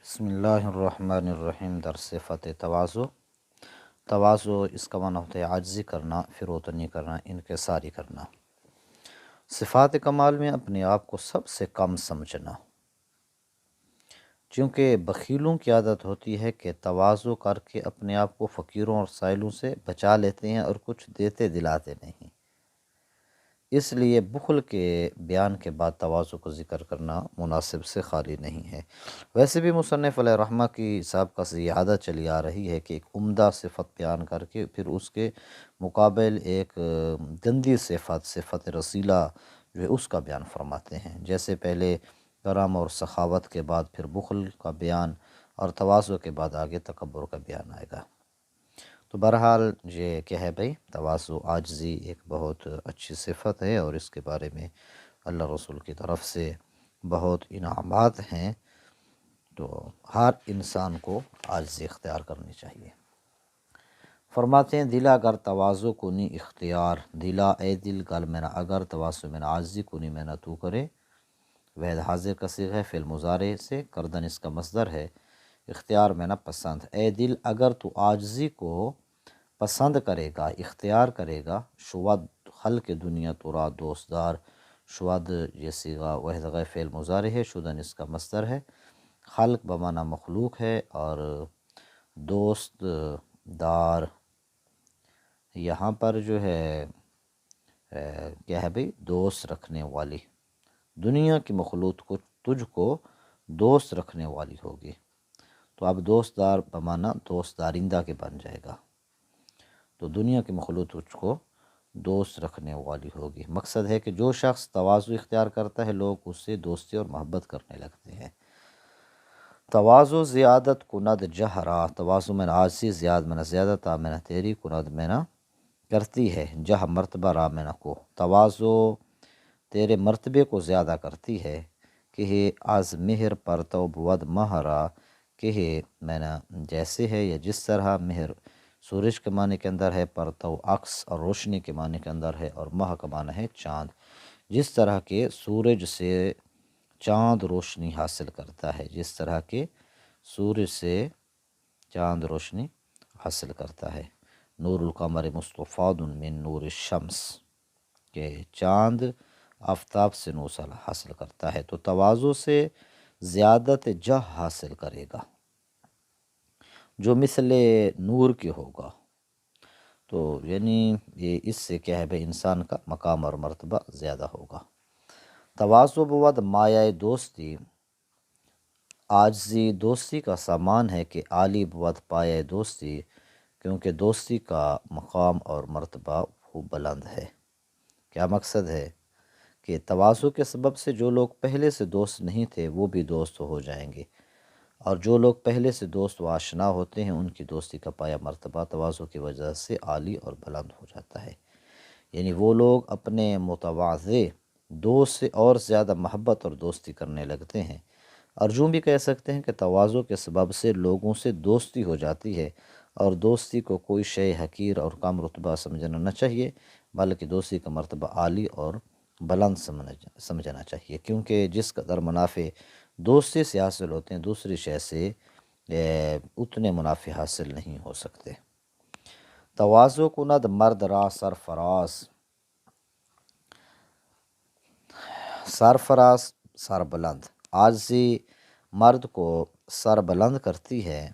بسم اللہ الرحمن الرحیم. در صفت تواضع. تواضع اس کا معنی ہوتا ہے عاجزی کرنا، فروتنی کرنا، انکساری کرنا. صفات کمال میں اپنے آپ کو سب سے کم سمجھنا، چونکہ بخیلوں کی عادت ہوتی ہے کہ تواضع کر کے اپنے آپ کو فقیروں اور سائلوں سے بچا لیتے ہیں اور کچھ دیتے دلاتے نہیں. اس لیے بخل کے بیان کے بعد تواضع کو ذکر کرنا مناسب سے خالی نہیں ہے. ویسے بھی مصنف علیہ رحمہ کی سابقہ سے یہ عادت چلی آ رہی ہے کہ ایک عمدہ صفت بیان کر کے پھر اس کے مقابل ایک گندی صفت رسیلہ جو ہے اس کا بیان فرماتے ہیں. جیسے پہلے کرم اور سخاوت کے بعد پھر بخل کا بیان، اور تواضع کے بعد آگے تکبر کا بیان آئے گا. تو بہرحال یہ کیا ہے بھائی، تواضع عاجزی ایک بہت اچھی صفت ہے، اور اس کے بارے میں اللہ رسول کی طرف سے بہت انعامات ہیں. تو ہر انسان کو عاجزی اختیار کرنی چاہیے. فرماتے ہیں دلا اگر تواضع کنی اختیار، دلا اے دل گل میں نہ اگر تواضع میں نہ عاجزی کنی میں نہ تو کرے. وحد حاضر کا صیغہ ہے فعل مضارع سے، کردن اس کا مصدر ہے. اختیار میں نہ پسند، اے دل اگر تو عاجزی کو پسند کرے گا، اختیار کرے گا. شود خلق دنیا تورا دوستدار، شود یہ صیغہ وحد غیر فعل مضارع ہے، شدن اس کا مصدر ہے. خلق بمعنی مخلوق ہے، اور دوست دار یہاں پر جو ہے کیا ہے بھئی، دوست رکھنے والی. دنیا کی مخلوق کو تجھ کو دوست رکھنے والی ہوگی. تو اب دوست دار بمعنی دوست دارندہ کے بن جائے گا. تو دنیا کی مخلوق تجھ کو دوست رکھنے والی ہوگی. مقصد ہے کہ جو شخص تواضع اختیار کرتا ہے لوگ اس سے دوستی اور محبت کرنے لگتے ہیں. تواضع زیادت کند جہرا، تواضع میں عاجزی زیاد میں زیادت آ میں تیری کند میں کرتی ہے، جہ مرتبہ را میں کو. تواضع تیرے مرتبے کو زیادہ کرتی ہے کہ از مہر پرتو بود مہرا، کہ میں جیسے ہے یا جس طرح مہر سورج کے معنی کے اندر ہے، پرتو عکس اور روشنی کے معنی کے اندر ہے، اور ماہ کا معنی ہے چاند. جس طرح کے سورج سے چاند روشنی حاصل کرتا ہے، جس طرح کے سورج سے چاند روشنی حاصل کرتا ہے. نور القمر مستفاد من نور الشمس، کہ چاند آفتاب سے نور حاصل کرتا ہے. تو تواضع سے زیادت جہ حاصل کرے گا جو مثل نور کے ہوگا. تو یعنی یہ اس سے کیا ہے بھائی، انسان کا مقام اور مرتبہ زیادہ ہوگا. تواضع بود مایہ دوستی، عاجزی دوستی کا سامان ہے کہ عالی بود پایہ دوستی، کیونکہ دوستی کا مقام اور مرتبہ خوب بلند ہے. کیا مقصد ہے کہ تواضع کے سبب سے جو لوگ پہلے سے دوست نہیں تھے وہ بھی دوست ہو جائیں گے، اور جو لوگ پہلے سے دوست و آشنا ہوتے ہیں ان کی دوستی کا پایہ مرتبہ تواضع کی وجہ سے عالی اور بلند ہو جاتا ہے. یعنی وہ لوگ اپنے متواضع دوست سے اور زیادہ محبت اور دوستی کرنے لگتے ہیں. اور جو بھی کہہ سکتے ہیں کہ تواضع کے سبب سے لوگوں سے دوستی ہو جاتی ہے، اور دوستی کو کوئی شے حقیر اور کم رتبہ سمجھنا نہ چاہیے، بلکہ دوستی کا مرتبہ عالی اور بلند سمجھنا چاہیے. کیونکہ جس قدر منافع دوستی سے حاصل ہوتے ہیں دوسری شے سے اتنے منافع حاصل نہیں ہو سکتے. تواضع کند مرد را سرفراز، سرفراز سر بلند، عاجزی مرد کو سر بلند کرتی ہے.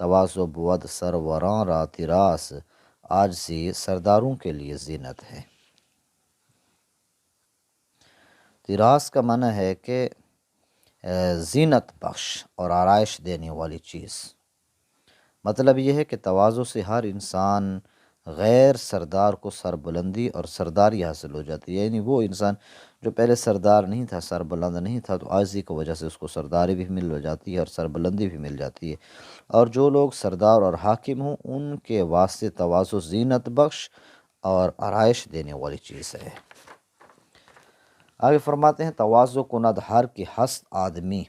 تواضع بود سروران را تراس، عاجزی سرداروں کے لیے زینت ہے. تراس کا معنی ہے کہ زینت بخش اور آرائش دینے والی چیز. مطلب یہ ہے کہ تواضع سے ہر انسان غیر سردار کو سربلندی اور سرداری حاصل ہو جاتی ہے. یعنی وہ انسان جو پہلے سردار نہیں تھا، سربلند نہیں تھا، تو عاجزی کی وجہ سے اس کو سرداری بھی مل جاتی ہے اور سربلندی بھی مل جاتی ہے. اور جو لوگ سردار اور حاکم ہوں ان کے واسطے تواضع زینت بخش اور آرائش دینے والی چیز ہے. آگے فرماتے ہیں تواضع کند ہر کی ہست آدمی،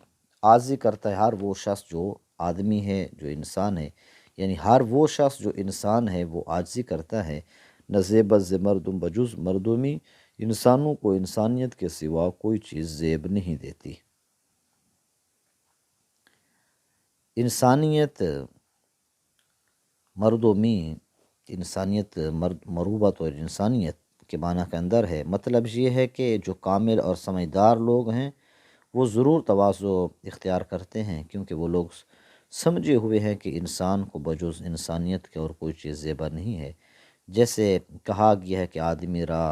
عاجزی کرتا ہے ہر وہ شخص جو آدمی ہے، جو انسان ہے. یعنی ہر وہ شخص جو انسان ہے وہ عاجزی کرتا ہے. نزیب ز مردم بجز مردمی، انسانوں کو انسانیت کے سوا کوئی چیز زیب نہیں دیتی. انسانیت مردمی، انسانیت مروبت اور انسانیت کے معنی کے اندر ہے، مطلب یہ ہے کہ جو کامل اور سمجھدار لوگ ہیں وہ ضرور تواضع اختیار کرتے ہیں، کیونکہ وہ لوگ سمجھے ہوئے ہیں کہ انسان کو بجز انسانیت کے اور کوئی چیز زیبا نہیں ہے۔ جیسے کہا گیا ہے کہ آدمی را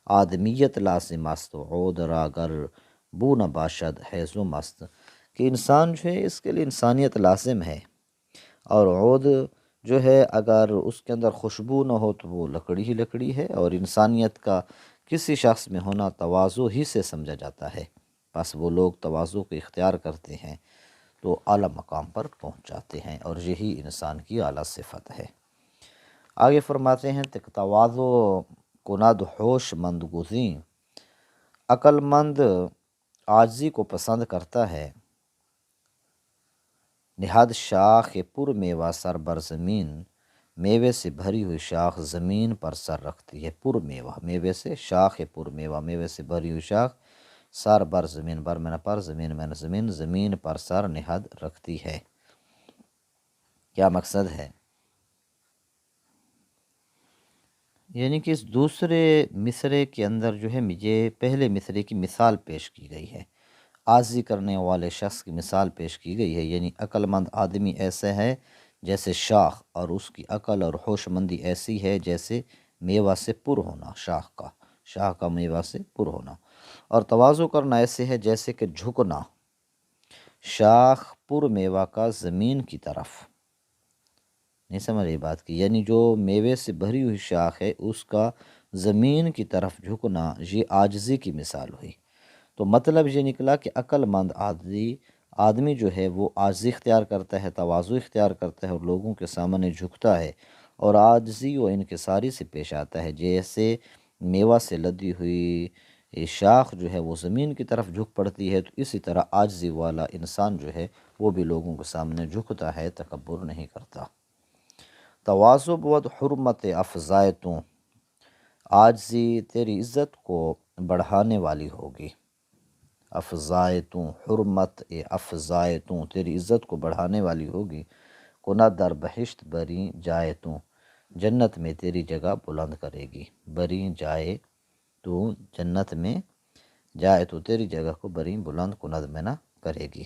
آدمیت لازم است، عود را گر بو نہ باشد حیض و مست، کہ انسان جو ہے اس کے لیے انسانیت لازم ہے، اور عود جو ہے اگر اس کے اندر خوشبو نہ ہو تو وہ لکڑی ہی لکڑی ہے، اور انسانیت کا کسی شخص میں ہونا تواضع ہی سے سمجھا جاتا ہے۔ بس وہ لوگ تواضع کو اختیار کرتے ہیں تو اعلیٰ مقام پر پہنچ جاتے ہیں، اور یہی انسان کی اعلیٰ صفت ہے۔ آگے فرماتے ہیں کہ تواضع کند ہوش مند گزین، عقل مند عاجزی کو پسند کرتا ہے، نہاد شاخ پر میوہ سر بر زمین، میوے سے بھری ہوئی شاخ زمین پر سر رکھتی ہے۔ پر میوہ، میوے سے، شاخ پر میوہ، میوے سے بھری ہوئی شاخ، سر بر زمین، بر میں نے پر، زمین میں نے زمین، زمین پر سر نہاد رکھتی ہے۔ کیا مقصد ہے؟ یعنی کہ اس دوسرے مصرعے کے اندر جو ہے یہ پہلے مصرعے کی مثال پیش کی گئی ہے، عاجزی کرنے والے شخص کی مثال پیش کی گئی ہے، یعنی عقل مند آدمی ایسے ہے جیسے شاخ، اور اس کی عقل اور ہوش مندی ایسی ہے جیسے میوہ سے پر ہونا، شاخ کا میوہ سے پر ہونا، اور تواضع کرنا ایسے ہے جیسے کہ جھکنا شاخ پر میوہ کا زمین کی طرف۔ نہیں سمجھ رہی بات کی؟ یعنی جو میوے سے بھری ہوئی شاخ ہے اس کا زمین کی طرف جھکنا، یہ عاجزی کی مثال ہوئی۔ تو مطلب یہ نکلا کہ عقل مند آدمی جو ہے وہ عاجزی اختیار کرتا ہے، تواضع اختیار کرتا ہے، اور لوگوں کے سامنے جھکتا ہے، اور عاجزی و انکساری سے پیش آتا ہے۔ جیسے میوہ سے لدی ہوئی شاخ جو ہے وہ زمین کی طرف جھک پڑتی ہے، تو اسی طرح عاجزی والا انسان جو ہے وہ بھی لوگوں کے سامنے جھکتا ہے، تکبر نہیں کرتا۔ تواضع بود حرمت افزائے تو، عاجزی تیری عزت کو بڑھانے والی ہوگی۔ افزائے تو، حرمت افزائے تو، تیری عزت کو بڑھانے والی ہوگی۔ کنا در بہشت بری جائے تو، جنت میں تیری جگہ بلند کرے گی۔ بری جائے تو، جنت میں جائے تو تیری جگہ کو بری بلند کند میں نہ کرے گی۔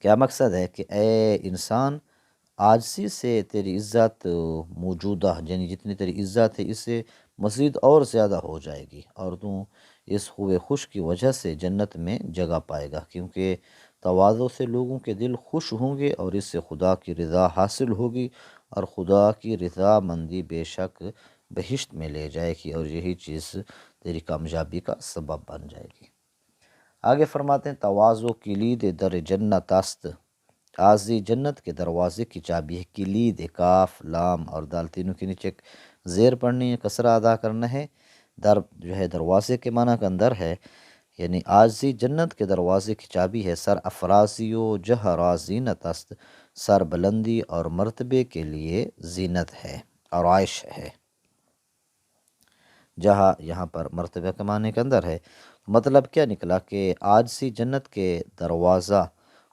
کیا مقصد ہے کہ اے انسان، عاجزی سے تیری عزت موجودہ، یعنی جتنی تیری عزت ہے اس سے مزید اور زیادہ ہو جائے گی، اور تو اس خوب خوش کی وجہ سے جنت میں جگہ پائے گا، کیونکہ تواضع سے لوگوں کے دل خوش ہوں گے، اور اس سے خدا کی رضا حاصل ہوگی، اور خدا کی رضا مندی بے شک بہشت میں لے جائے گی، اور یہی چیز تیری کامیابی کا سبب بن جائے گی۔ آگے فرماتے ہیں تواضع کلید در جنت است، عاجزی جنت کے دروازے کی چابی ہے۔ کلید، کاف، لام اور دال تینوں کے نیچے ایک زیر پڑھنی ہے، کسرہ ادا کرنا ہے۔ در جو ہے دروازے کے معنی کے اندر ہے، یعنی عاجزی جنت کے دروازے کی چابی ہے۔ سر افرازی و جہ را زینت است، سر بلندی اور مرتبے کے لیے زینت ہے اور عائش ہے۔ جہاں یہاں پر مرتبہ کے معنی کے اندر ہے، مطلب کیا نکلا کہ عاجزی جنت کے دروازہ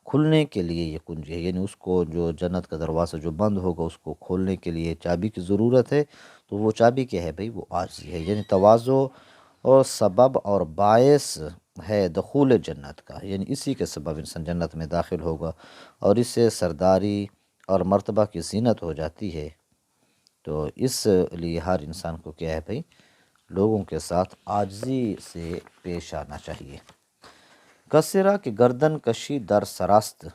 کھلنے کے لیے یہ کنجی ہے، یعنی اس کو جو جنت کا دروازہ جو بند ہوگا اس کو کھولنے کے لیے چابی کی ضرورت ہے، تو وہ چابی کیا ہے بھئی؟ وہ عاجزی ہے۔ یعنی تواضع اور سبب اور باعث ہے دخول جنت کا، یعنی اسی کے سبب انسان جنت میں داخل ہوگا، اور اس سے سرداری اور مرتبہ کی زینت ہو جاتی ہے۔ تو اس لیے ہر انسان کو کیا ہے بھئی؟ لوگوں کے ساتھ عاجزی سے پیش آنا چاہیے۔ کسرہ کی گردن کشی در سراست،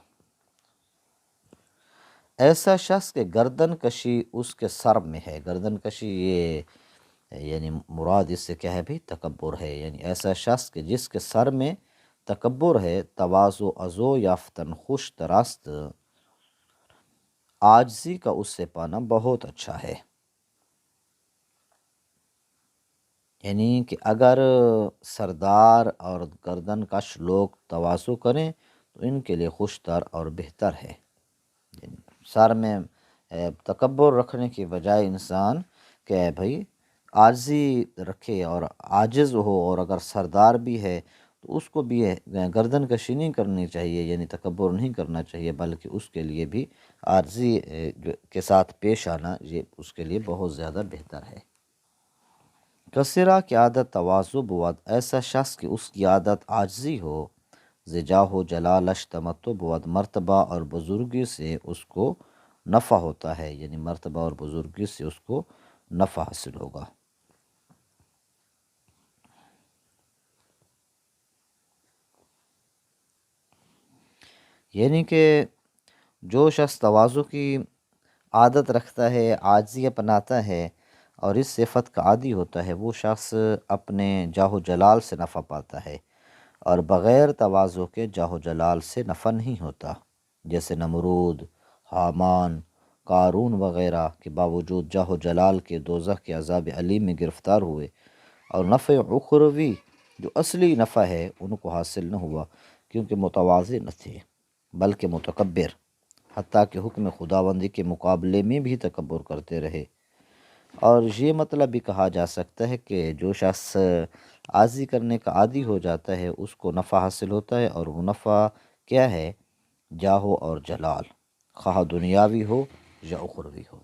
ایسا شخص کہ گردن کشی اس کے سر میں ہے۔ گردن کشی یہ یعنی مراد اس سے کیا ہے بھی؟ تکبر ہے، یعنی ایسا شخص کہ جس کے سر میں تکبر ہے۔ تواضع ازو یافتن خوش تراست، عاجزی کا اس سے پانا بہت اچھا ہے۔ یعنی کہ اگر سردار اور گردن کش لوگ تواضع کریں تو ان کے لیے خوش تر اور بہتر ہے۔ یعنی سر میں تکبر رکھنے کی بجائے انسان کہ بھئی عاجزی رکھے اور عاجز ہو، اور اگر سردار بھی ہے تو اس کو بھی گردن کشی نہیں کرنی چاہیے، یعنی تکبر نہیں کرنا چاہیے، بلکہ اس کے لیے بھی عاجزی کے ساتھ پیش آنا، یہ اس کے لیے بہت زیادہ بہتر ہے۔ کثرہ کی عادت تواضع بود، ایسا شخص کہ اس کی عادت عاجزی ہو، زجاہ و جلالش تمتع بود، مرتبہ اور بزرگی سے اس کو نفع ہوتا ہے، یعنی مرتبہ اور بزرگی سے اس کو نفع حاصل ہوگا۔ یعنی کہ جو شخص تواضع کی عادت رکھتا ہے، عاجزی اپناتا ہے اور اس صفت کا عادی ہوتا ہے، وہ شخص اپنے جاہ و جلال سے نفع پاتا ہے، اور بغیر تواضع کے جاہ و جلال سے نفع نہیں ہوتا۔ جیسے نمرود، حامان، قارون وغیرہ کے باوجود جاہ و جلال کے دوزخ کے عذاب علیم میں گرفتار ہوئے، اور نفع اخروی جو اصلی نفع ہے ان کو حاصل نہ ہوا، کیونکہ متواضع نہ تھے بلکہ متکبر، حتیٰ کہ حکم خداوندی کے مقابلے میں بھی تکبر کرتے رہے۔ اور یہ مطلب بھی کہا جا سکتا ہے کہ جو شخص عاجزی کرنے کا عادی ہو جاتا ہے اس کو نفع حاصل ہوتا ہے، اور وہ نفع کیا ہے؟ جاہو اور جلال، خواہ دنیاوی ہو یا اخروی ہو۔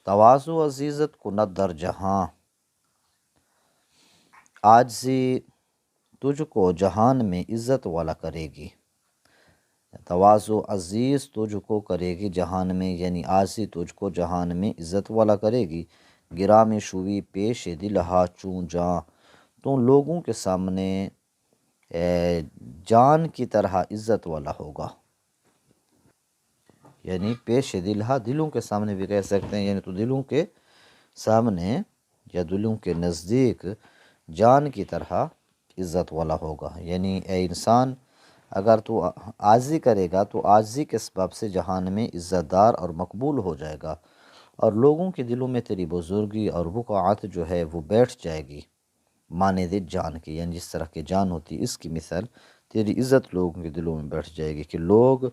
تواضع و عزیزت کند در جہاں، عاجزی تجھ کو جہان میں عزت والا کرے گی۔ تواضع عزیز تجھ کو کرے گی جہان میں، یعنی عاجزی تجھ کو جہان میں عزت والا کرے گی۔ گرام شوی پیش دل ہا چوں جاں، تو لوگوں کے سامنے جان کی طرح عزت والا ہوگا، یعنی پیش دل ہا، دلوں کے سامنے بھی کہہ سکتے ہیں، یعنی تو دلوں کے سامنے یا دلوں کے نزدیک جان کی طرح عزت والا ہوگا۔ یعنی اے انسان، اگر تو عاجزی کرے گا تو عاجزی کے سبب سے جہان میں عزت دار اور مقبول ہو جائے گا، اور لوگوں کے دلوں میں تیری بزرگی اور وقعت جو ہے وہ بیٹھ جائے گی، مانند جان کی، یعنی جس طرح کی جان ہوتی ہے اس کی مثال تیری عزت لوگوں کے دلوں میں بیٹھ جائے گی، کہ لوگ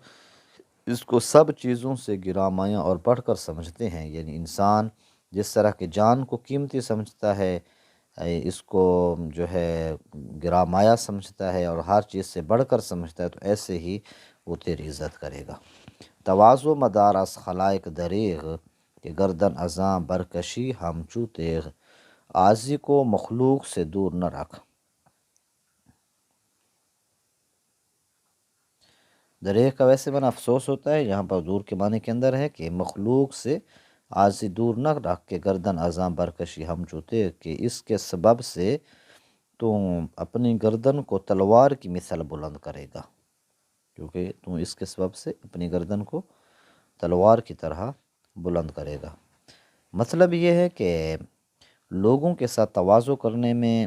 اس کو سب چیزوں سے گرامایا اور بڑھ کر سمجھتے ہیں۔ یعنی انسان جس طرح کے جان کو قیمتی سمجھتا ہے، اس کو جو ہے گرامایا سمجھتا ہے اور ہر چیز سے بڑھ کر سمجھتا ہے، تو ایسے ہی وہ تیری عزت کرے گا۔ تواضع مدار از خلائق دریغ، کہ گردن ازاں برکشی ہمچو تیغ، عاجزی کو مخلوق سے دور نہ رکھ۔ دریغ کا ویسے معنی افسوس ہوتا ہے، یہاں پر دور کے معنی کے اندر ہے کہ مخلوق سے عاجزی دور نہ رکھ کے گردن ازاں برکشی ہمچو تیغ، کہ اس کے سبب سے تو اپنی گردن کو تلوار کی مثل بلند کرے گا، کیونکہ تو اس کے سبب سے اپنی گردن کو تلوار کی طرح بلند کرے گا۔ مطلب یہ ہے کہ لوگوں کے ساتھ تواضع کرنے میں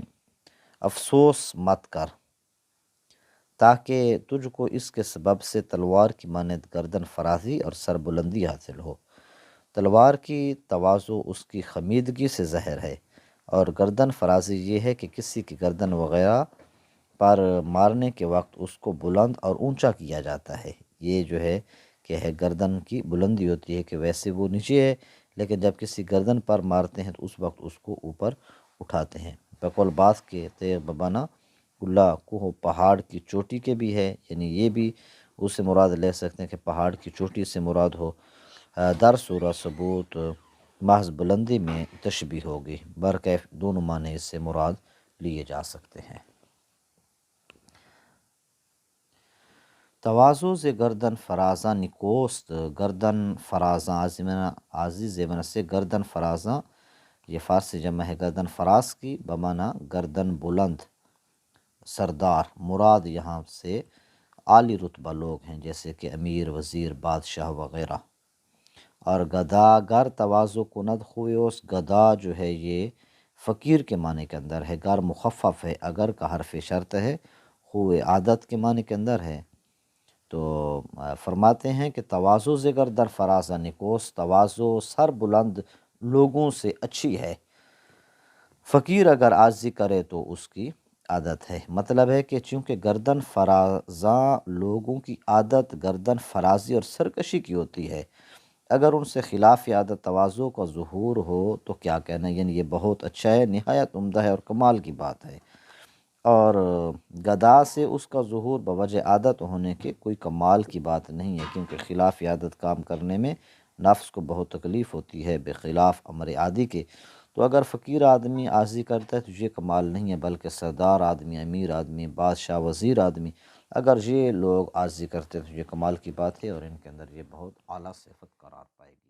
افسوس مت کر، تاکہ تجھ کو اس کے سبب سے تلوار کی مانند گردن فرازی اور سر بلندی حاصل ہو۔ تلوار کی تواضع اس کی خمیدگی سے ظاہر ہے، اور گردن فرازی یہ ہے کہ کسی کی گردن وغیرہ پر مارنے کے وقت اس کو بلند اور اونچا کیا جاتا ہے۔ یہ جو ہے کہ ہے گردن کی بلندی ہوتی ہے، کہ ویسے وہ نیچے ہے لیکن جب کسی گردن پر مارتے ہیں تو اس وقت اس کو اوپر اٹھاتے ہیں۔ بقول باز کے تیغ ببانا اللہ کوہ، پہاڑ کی چوٹی کے بھی ہے، یعنی یہ بھی اس سے مراد لے سکتے ہیں کہ پہاڑ کی چوٹی سے مراد ہو۔ در سورہ ثبوت محض بلندی میں تشبیہ ہوگی، برکیف دونوں معنی اس سے مراد لیے جا سکتے ہیں۔ تواضع ز گردن فرازاں نکوست، گردن فرازاں عزیز من سے گردن فرازاں، یہ فارسی جمع ہے گردن فراز کی، بمانا گردن بلند، سردار۔ مراد یہاں سے عالی رتبہ لوگ ہیں، جیسے کہ امیر، وزیر، بادشاہ وغیرہ۔ اور گدا گر تواضع کند خویوس، گدا جو ہے یہ فقیر کے معنی کے اندر ہے، گر مخفف ہے، اگر کا حرف شرط ہے، خوے عادت کے معنی کے اندر ہے۔ تو فرماتے ہیں کہ تواضع زگر در فراز نکوس، تواضع سر بلند لوگوں سے اچھی ہے، فقیر اگر عاجزی کرے تو اس کی عادت ہے۔ مطلب ہے کہ چونکہ گردن فرازاں لوگوں کی عادت گردن فرازی اور سرکشی کی ہوتی ہے، اگر ان سے خلاف عادت تواضع کا ظہور ہو تو کیا کہنا، یعنی یہ بہت اچھا ہے، نہایت عمدہ ہے اور کمال کی بات ہے۔ اور گدا سے اس کا ظہور بوجہ عادت ہونے کے کوئی کمال کی بات نہیں ہے، کیونکہ خلاف عادت کام کرنے میں نفس کو بہت تکلیف ہوتی ہے بخلاف امر عادی کے۔ تو اگر فقیر آدمی عاجزی کرتا ہے تو یہ کمال نہیں ہے، بلکہ سردار آدمی، امیر آدمی، بادشاہ، وزیر آدمی اگر یہ لوگ عاجزی کرتے ہیں تو یہ کمال کی بات ہے، اور ان کے اندر یہ بہت اعلیٰ صفت قرار پائے گی۔